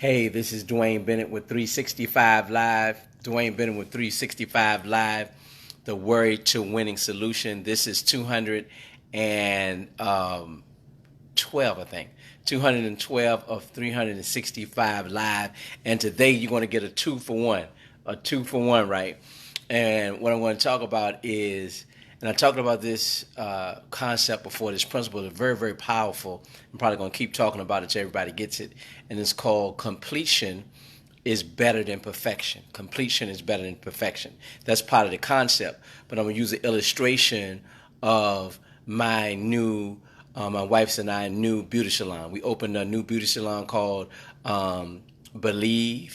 Hey, this is Dwayne Bennett with 365 Live. Dwayne Bennett with 365 Live, the Worry to Winning Solution. This is 212, I think. 212 of 365 Live. And today you're going to get a two for one. A two for one, right? And what I'm going to talk about is, and I talked about this concept before. This principle is very, very powerful. I'm probably going to keep talking about it till everybody gets it. And it's called completion is better than perfection. Completion is better than perfection. That's part of the concept. But I'm going to use an illustration of my new, my wife's and I, new beauty salon. We opened a new beauty salon called Beauty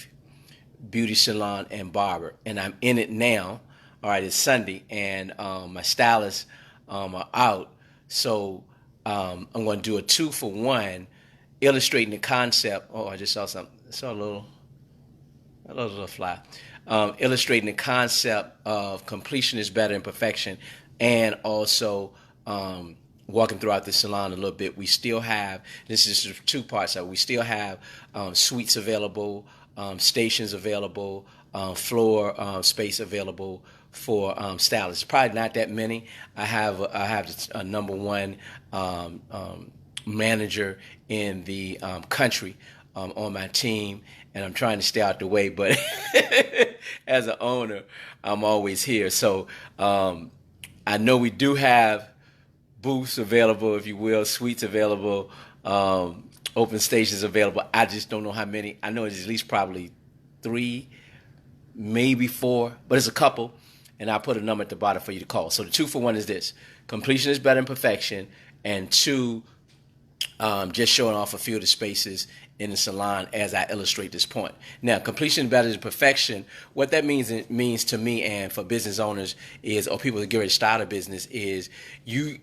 Salon and Barber. And I'm in it now. All right, it's Sunday, and my stylists are out. So I'm going to do a two for one, illustrating the concept. Oh, I just saw something. I saw a little fly. Illustrating the concept of completion is better than perfection, and also walking throughout the salon a little bit. We still have, this is two parts of it. We still have suites available, stations available, floor space available for stylists. Probably not that many. I have a number one manager in the country on my team, and I'm trying to stay out the way. But as an owner, I'm always here. So I know we do have booths available, if you will, suites available, open stations available. I just don't know how many. I know it's at least probably 3, maybe 4, but it's a couple. And I'll put a number at the bottom for you to call. So the two for one is this: completion is better than perfection, and two, just showing off a few of the spaces in the salon as I illustrate this point. Now, completion is better than perfection. What that means, it means to me and for business owners is, or people that get ready to start a business, is you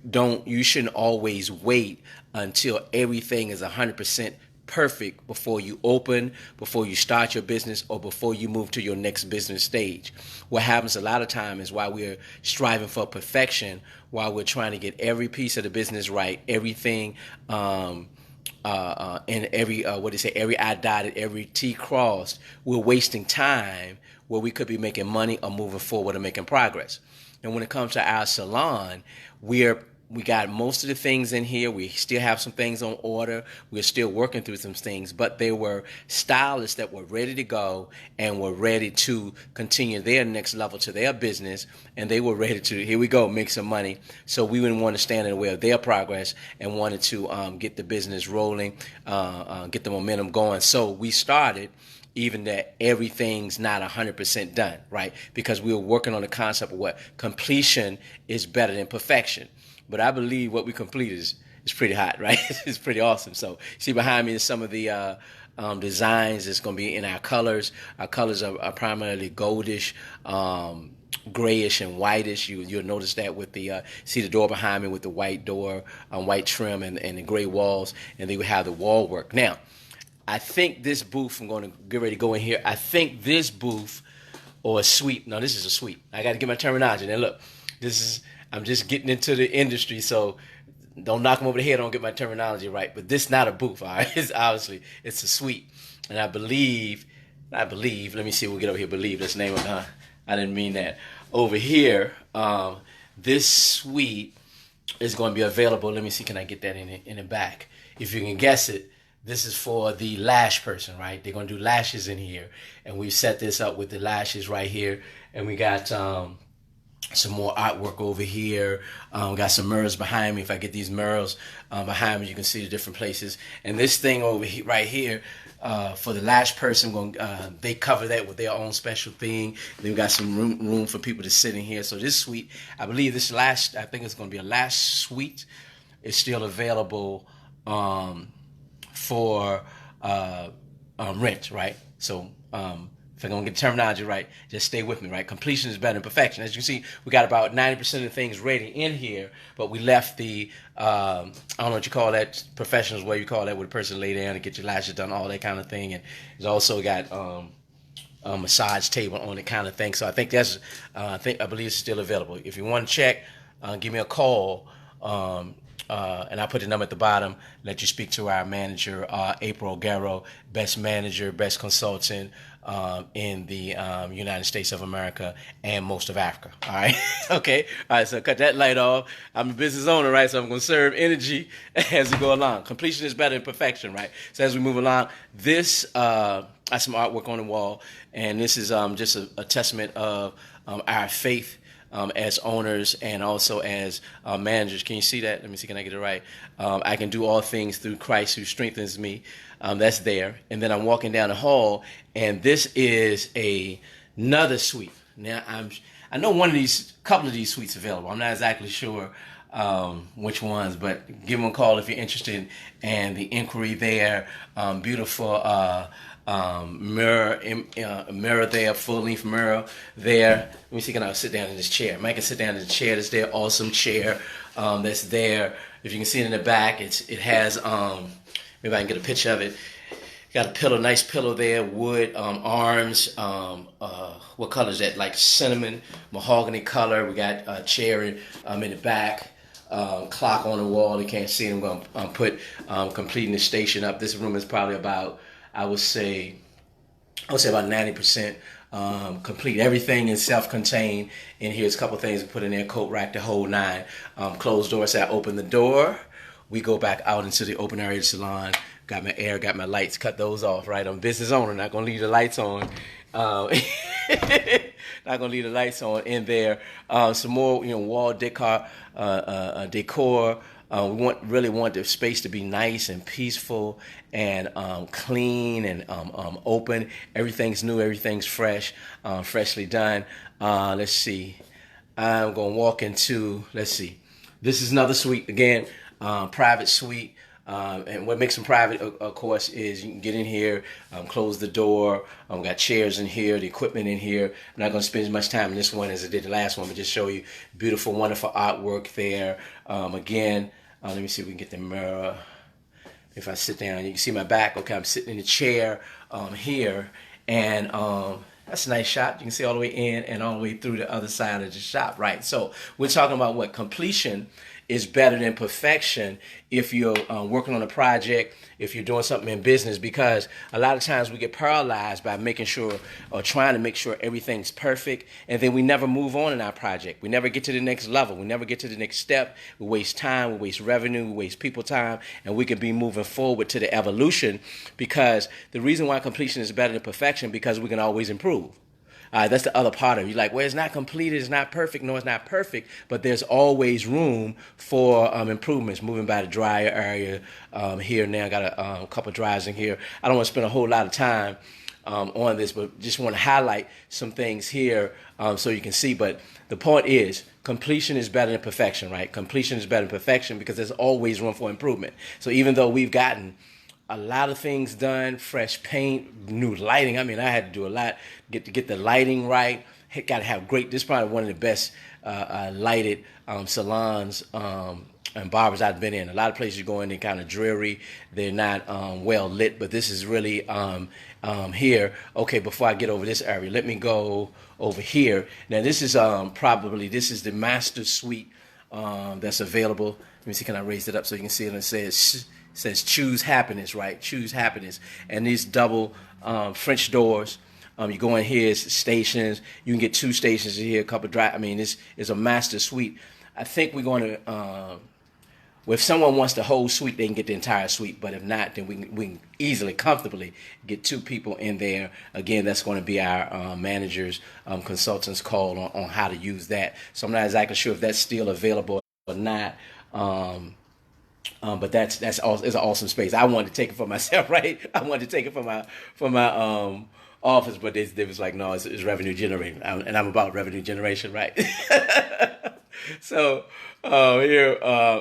shouldn't always wait until everything is 100% perfect before you open, before you start your business, or before you move to your next business stage. What happens a lot of time is, while we're striving for perfection, while we're trying to get every piece of the business right, everything, and every every I dotted, every T crossed, we're wasting time where we could be making money or moving forward or making progress. And when it comes to our salon, we got most of the things in here. We still have some things on order. We're still working through some things, but there were stylists that were ready to go and were ready to continue their next level to their business, and they were ready to, here we go, make some money. So we wouldn't want to stand in the way of their progress and wanted to get the business rolling, get the momentum going. So we started, even that everything's not 100% done, right? Because we were working on the concept of what completion is better than perfection. But I believe what we completed is pretty hot, right? It's pretty awesome. So see behind me is some of the designs. It's going to be in our colors. Our colors are primarily goldish, grayish, and whitish. You'll notice that with the see the door behind me with the white door, white trim, and the gray walls, and then we have the wall work. Now, I think this booth, I'm going to get ready to go in here. I think this booth or a suite. No, this is a suite. I got to get my terminology. Now look, I'm just getting into the industry, so don't knock them over the head. I don't get my terminology right. But this is not a booth, all right? It's a suite. And I believe, let me see, we'll get over here, believe, that's the name of it, I didn't mean that. Over here, this suite is going to be available. Let me see, can I get that in the back? If you can guess it, this is for the lash person, right? They're going to do lashes in here. And we've set this up with the lashes right here. And we got some more artwork over here. Got some mirrors behind me. If I get these mirrors behind me, you can see the different places. And this thing over here, right here, for the lash person, they cover that with their own special thing. Then we got some room for people to sit in here. So this suite, I believe this lash, I think it's going to be a lash suite, is still available for rent, right? So if I'm going to get the terminology right, just stay with me, right? Completion is better than perfection. As you can see, we got about 90% of the things ready in here, but we left the, I don't know what you call that, professionals, what you call that, where the person lay down and get your lashes done, all that kind of thing. And it's also got a massage table on it kind of thing. So I think I believe it's still available. If you want to check, give me a call. and I put the number at the bottom, let you speak to our manager, April Guerrero, best manager, best consultant in the United States of America and most of Africa. All right. Okay. All right. So cut that light off. I'm a business owner, right? So I'm going to serve energy as we go along. Completion is better than perfection, right? So as we move along, this, I have some artwork on the wall, and this is just a testament of our faith as owners and also as managers. Can you see that? Let me see, can I get it right? I can do all things through Christ who strengthens me. That's there. And then I'm walking down the hall, and this is another suite. Now, I know couple of these suites available. I'm not exactly sure which ones, but give them a call if you're interested. And the inquiry there, beautiful mirror there, full-length mirror there. Let me see, can I sit down in this chair? Mike can sit down in the chair that's there, awesome chair that's there. If you can see it in the back, it has, maybe I can get a picture of it. Got a pillow, nice pillow there, wood, arms, what color is that? Like cinnamon, mahogany color. We got a chair in the back. Clock on the wall. You can't see it. I'm going to put completing the station up. This room is probably about, I would say about 90% complete. Everything is self-contained. And here's a couple things to put in there. Coat rack, the whole nine. Closed door. So I open the door. We go back out into the open area of the salon. Got my air, got my lights. Cut those off, right? I'm a business owner. Not going to leave the lights on. Not gonna leave the lights on in there. Some more, wall decor. We really want the space to be nice and peaceful and clean and open. Everything's new. Everything's fresh, freshly done. Let's see. I'm gonna walk into. Let's see. This is another suite again, private suite. And what makes them private, of course, is you can get in here, close the door. Got chairs in here, the equipment in here. I'm not going to spend as much time in this one as I did the last one, but just show you beautiful, wonderful artwork there. Again, let me see if we can get the mirror. If I sit down, you can see my back. Okay, I'm sitting in the chair here, and that's a nice shot. You can see all the way in and all the way through the other side of the shop, right? So we're talking about what completion is better than perfection if you're working on a project, if you're doing something in business, because a lot of times we get paralyzed by making sure or trying to make sure everything's perfect, and then we never move on in our project. We never get to the next level. We never get to the next step. We waste time, we waste revenue, we waste people time, and we can be moving forward to the evolution, because the reason why completion is better than perfection, because we can always improve. That's the other part of it. You're like, well, it's not completed, it's not perfect. No, it's not perfect, but there's always room for improvements. Moving by the dryer area here now. Got a couple of dryers in here. I don't want to spend a whole lot of time on this, but just want to highlight some things here so you can see. But the point is, completion is better than perfection, right? Completion is better than perfection because there's always room for improvement. So even though we've gotten a lot of things done, fresh paint, new lighting. I mean, I had to do a lot to get the lighting right. Got to have great. This is probably one of the best lighted salons and barbers I've been in. A lot of places you go in, they're kind of dreary. They're not well lit, but this is really here. Okay, before I get over this area, let me go over here. Now, this is this is the master suite that's available. Let me see, can I raise it up so you can see it? It says choose happiness, right? Choose happiness. And these double French doors. You go in here, it's stations. You can get 2 stations in here, a couple of dry. I mean, this is a master suite. I think we're going to, well, if someone wants the whole suite, they can get the entire suite. But if not, then we can easily, comfortably get 2 people in there. Again, that's going to be our managers, consultants call on how to use that. So I'm not exactly sure if that's still available or not. But it's an awesome space. I wanted to take it for myself, right? I wanted to take it for my office, but they was like, no, it's revenue generating, and I'm about revenue generation, right? So here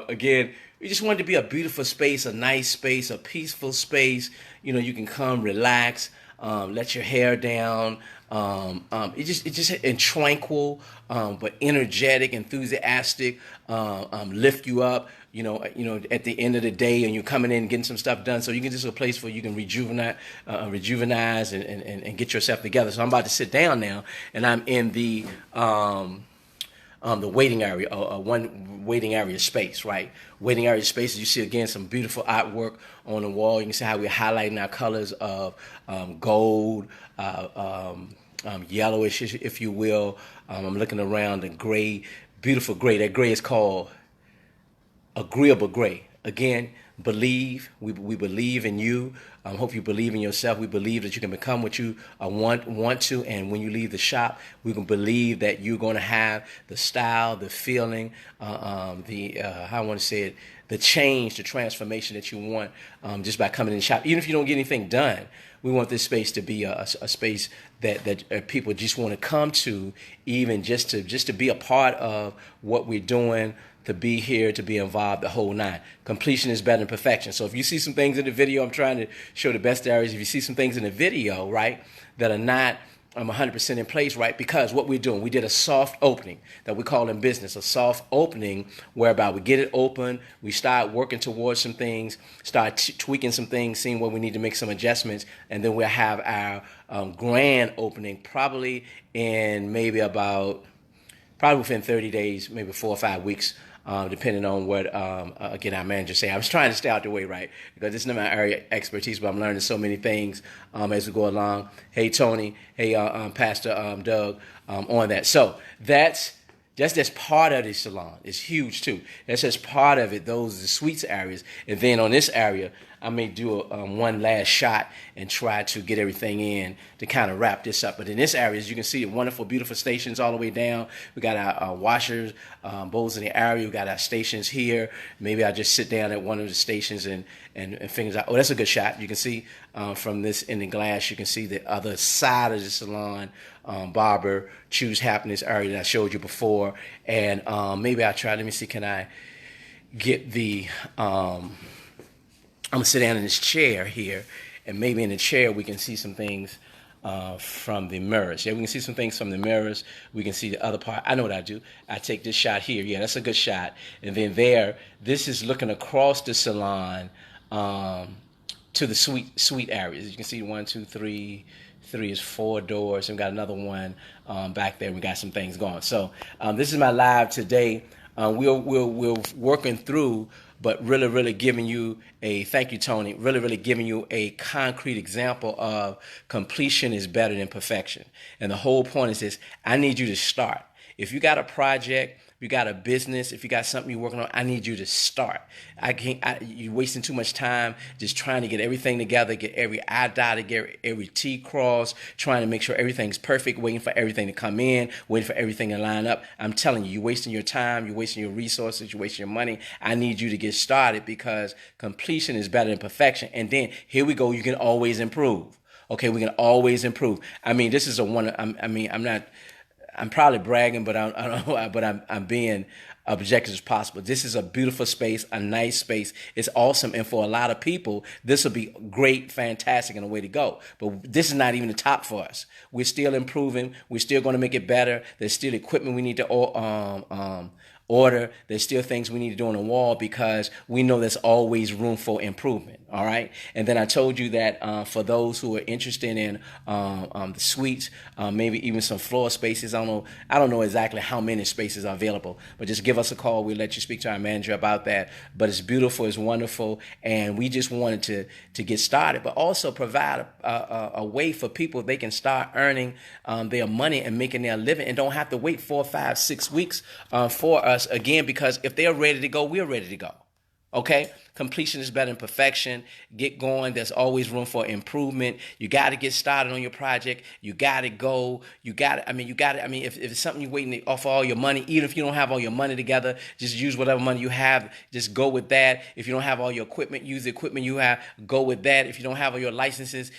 again, we just wanted to be a beautiful space, a nice space, a peaceful space. You can come, relax, let your hair down. It's just and tranquil, but energetic, enthusiastic, lift you up. At the end of the day, and you're coming in getting some stuff done, so you can just a place where you can rejuvenize and get yourself together. So I'm about to sit down now, and I'm in the the waiting area, one waiting area space, right? Waiting area spaces. You see again some beautiful artwork on the wall. You can see how we're highlighting our colors of gold, yellowish, if you will. I'm looking around the gray, beautiful gray. That gray is called agreeable gray. Again, believe. We believe in you. Hope you believe in yourself. We believe that you can become what you want to. And when you leave the shop, we can believe that you're going to have the style, the feeling, how I want to say it, the change, the transformation that you want just by coming in the shop. Even if you don't get anything done, we want this space to be a space that people just want to come to, even just to be a part of what we're doing, to be here, to be involved, the whole nine. Completion is better than perfection. So if you see some things in the video, I'm trying to show the best areas. If you see some things in the video, right, that are not 100% in place, right, because what we're doing, we did a soft opening that we call in business a soft opening, whereby we get it open, we start working towards some things, start tweaking some things, seeing where we need to make some adjustments, and then we'll have our grand opening probably in probably within 30 days, maybe 4 or 5 weeks, depending on what, again, our manager say. I was trying to stay out the way, right? Because this is not my area of expertise, but I'm learning so many things as we go along. Hey, Tony. Hey, Pastor Doug, on that. So that's part of the salon. It's huge, too. That's just part of it. Those are the suites areas. And then on this area, I may do one last shot and try to get everything in to kind of wrap this up. But in this area, as you can see, wonderful, beautiful stations all the way down. We got our washers, bowls in the area. We got our stations here. Maybe I'll just sit down at one of the stations and figure out. Oh, that's a good shot. You can see from this in the glass, you can see the other side of the salon, barber, choose happiness area that I showed you before. And maybe I'll try. Let me see. Can I get the... I'm going to sit down in this chair here, and maybe in the chair we can see some things from the mirrors. Yeah, we can see some things from the mirrors. We can see the other part. I know what I do. I take this shot here. Yeah, that's a good shot. And then this is looking across the salon to the suite areas. You can see 1, 2, 3. 3 is 4 doors, and we got another one back there. We got some things going. So this is my live today. We're working through, but really giving you thank you, Tony, really giving you a concrete example of completion is better than perfection. And the whole point is this: I need you to start. If you got a project, you got a business, if you got something you're working on, I need you to start. You're wasting too much time just trying to get everything together, get every I dotted, get every T crossed, trying to make sure everything's perfect, waiting for everything to come in, waiting for everything to line up. I'm telling you, you're wasting your time, you're wasting your resources, you're wasting your money. I need you to get started, because completion is better than perfection. And then here we go, you can always improve. Okay, we can always improve. I mean, this is I'm probably bragging, but I don't know. But I'm being objective as possible. This is a beautiful space, a nice space. It's awesome, and for a lot of people, this will be great, fantastic, and a way to go. But this is not even the top for us. We're still improving. We're still going to make it better. There's still equipment we need to order. There's still things we need to do on the wall, because we know there's always room for improvement. All right. And then I told you that for those who are interested in the suites, maybe even some floor spaces. I don't know exactly how many spaces are available, but just give us a call. We'll let you speak to our manager about that. But it's beautiful, it's wonderful, and we just wanted to get started, but also provide a way for people they can start earning their money and making their living, and don't have to wait 4, 5, 6 weeks for us again, because if they're ready to go, we're ready to go. Okay? Completion is better than perfection. Get going. There's always room for improvement. You got to get started on your project. You got to go. If it's something you're waiting to offer all your money, even if you don't have all your money together, just use whatever money you have. Just go with that. If you don't have all your equipment, use the equipment you have. Go with that. If you don't have all your licenses,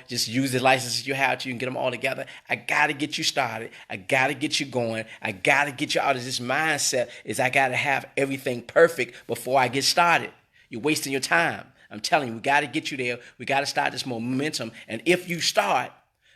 just use the licenses you have. You can get them all together. I got to get you started. I got to get you going. I got to get you out of this mindset I got to have everything perfect before I get started. You're wasting your time. I'm telling you, we got to get you there. We got to start this momentum. And if you start,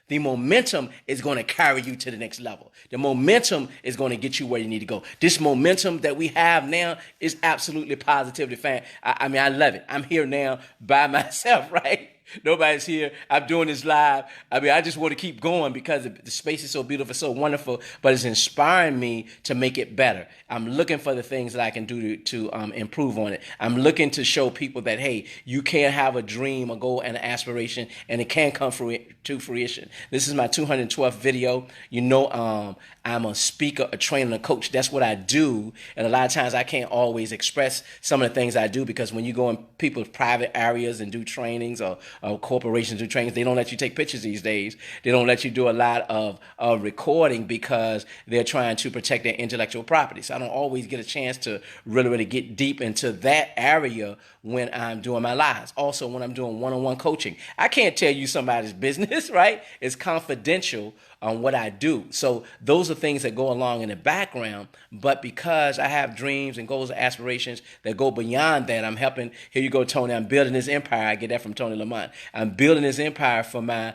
the momentum is going to carry you to the next level. The momentum is going to get you where you need to go. This momentum that we have now is absolutely positively fan. I love it. I'm here now by myself, right? Nobody's here. I'm doing this live. I mean, I just want to keep going because the space is so beautiful, so wonderful, but it's inspiring me to make it better. I'm looking for the things that I can do to improve on it. I'm looking to show people that, hey, you can have a dream, a goal, and an aspiration, and it can come to fruition. This is my 212th video. You know, I'm a speaker, a trainer, a coach. That's what I do. And a lot of times I can't always express some of the things I do because when you go in people's private areas and do trainings or corporations do trainings, they don't let you take pictures these days. They don't let you do a lot of recording because they're trying to protect their intellectual property. So I don't always get a chance to really get deep into that area when I'm doing my lives. Also, when I'm doing one-on-one coaching, I can't tell you somebody's business, right? It's confidential on what I do. So those are things that go along in the background, but because I have dreams and goals and aspirations that go beyond that, I'm helping, here you go, Tony, I'm building this empire. I get that from Tony Lamont. I'm building this empire for my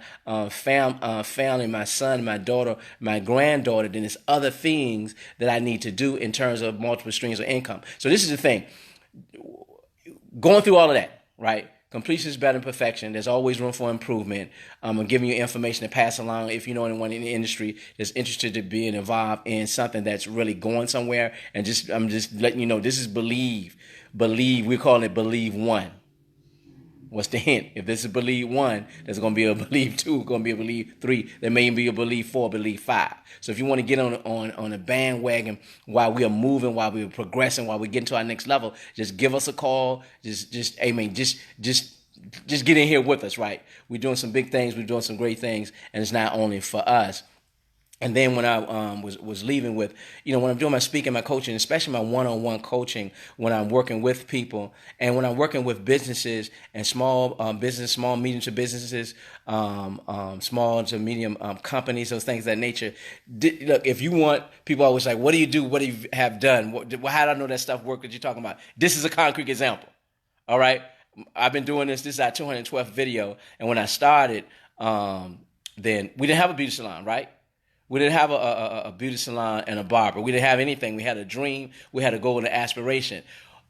family, my son, my daughter, my granddaughter. Then there's other things that I need to do in terms of multiple streams of income. So this is the thing. Going through all of that, right? Completion is better than perfection. There's always room for improvement. I'm giving you information to pass along if you know anyone in the industry that's interested to be involved in something that's really going somewhere. And I'm just letting you know, this is Believe. Believe, we're calling it Believe 1. What's the hint? If this is Believe 1, there's going to be a Believe 2, going to be a Believe 3. There may be a Believe 4, Believe 5. So if you want to get on a bandwagon while we are moving, while we're progressing, while we're getting to our next level, just give us a call. Just get in here with us, right? We're doing some big things. We're doing some great things. And it's not only for us. And then when I was leaving with, when I'm doing my speaking, my coaching, especially my one-on-one coaching, when I'm working with people and when I'm working with businesses and small medium to businesses, small to medium companies, those things of that nature. Look, if you want, people always like, what do you do? What do you have done? How do I know that stuff work that you're talking about? This is a concrete example. All right. I've been doing this. This is our 212th video. And when I started, then we didn't have a beauty salon, right? We didn't have a beauty salon and a barber. We didn't have anything. We had a dream. We had a goal and an aspiration.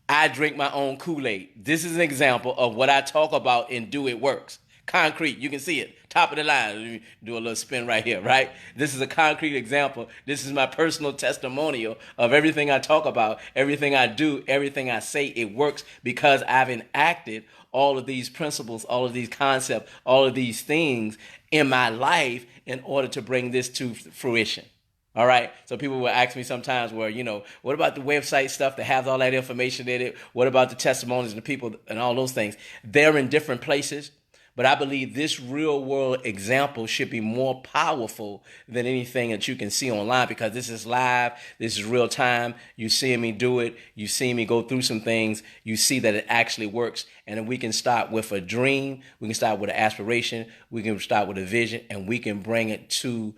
I drink my own Kool-Aid. This is an example of what I talk about in Do It Works. Concrete. You can see it. Top of the line. Let me do a little spin right here, right? This is a concrete example. This is my personal testimonial of everything I talk about, everything I do, everything I say. It works because I've enacted all of these principles, all of these concepts, all of these things in my life in order to bring this to fruition. All right. So people will ask me sometimes what about the website stuff that has all that information in it? What about the testimonies and the people and all those things? They're in different places. But I believe this real world example should be more powerful than anything that you can see online because this is live. This is real time. You see me do it. You see me go through some things. You see that it actually works. And then we can start with a dream. We can start with an aspiration. We can start with a vision and we can bring it to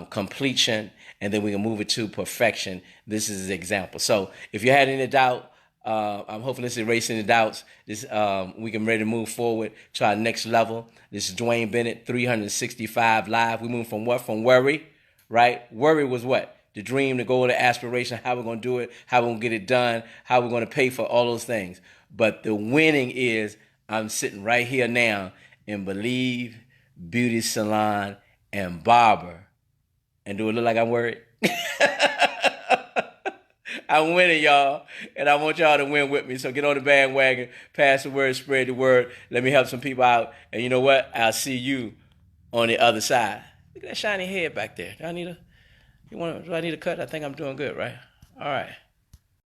completion. And then we can move it to perfection. This is an example. So if you had any doubt, I'm hoping this is erasing the doubts. We can ready to move forward to our next level. This is Dwayne Bennett, 365 Live. We move from what? From worry, right? Worry was what? The dream, the goal, the aspiration, how we're going to do it, how we're going to get it done, how we're going to pay for all those things. But the winning is I'm sitting right here now in Believe, Beauty Salon, and Barber. And do it look like I'm worried? I'm winning, y'all, and I want y'all to win with me. So get on the bandwagon, pass the word, spread the word. Let me help some people out. And you know what? I'll see you on the other side. Look at that shiny head back there. Do I need a cut? I think I'm doing good, right? All right.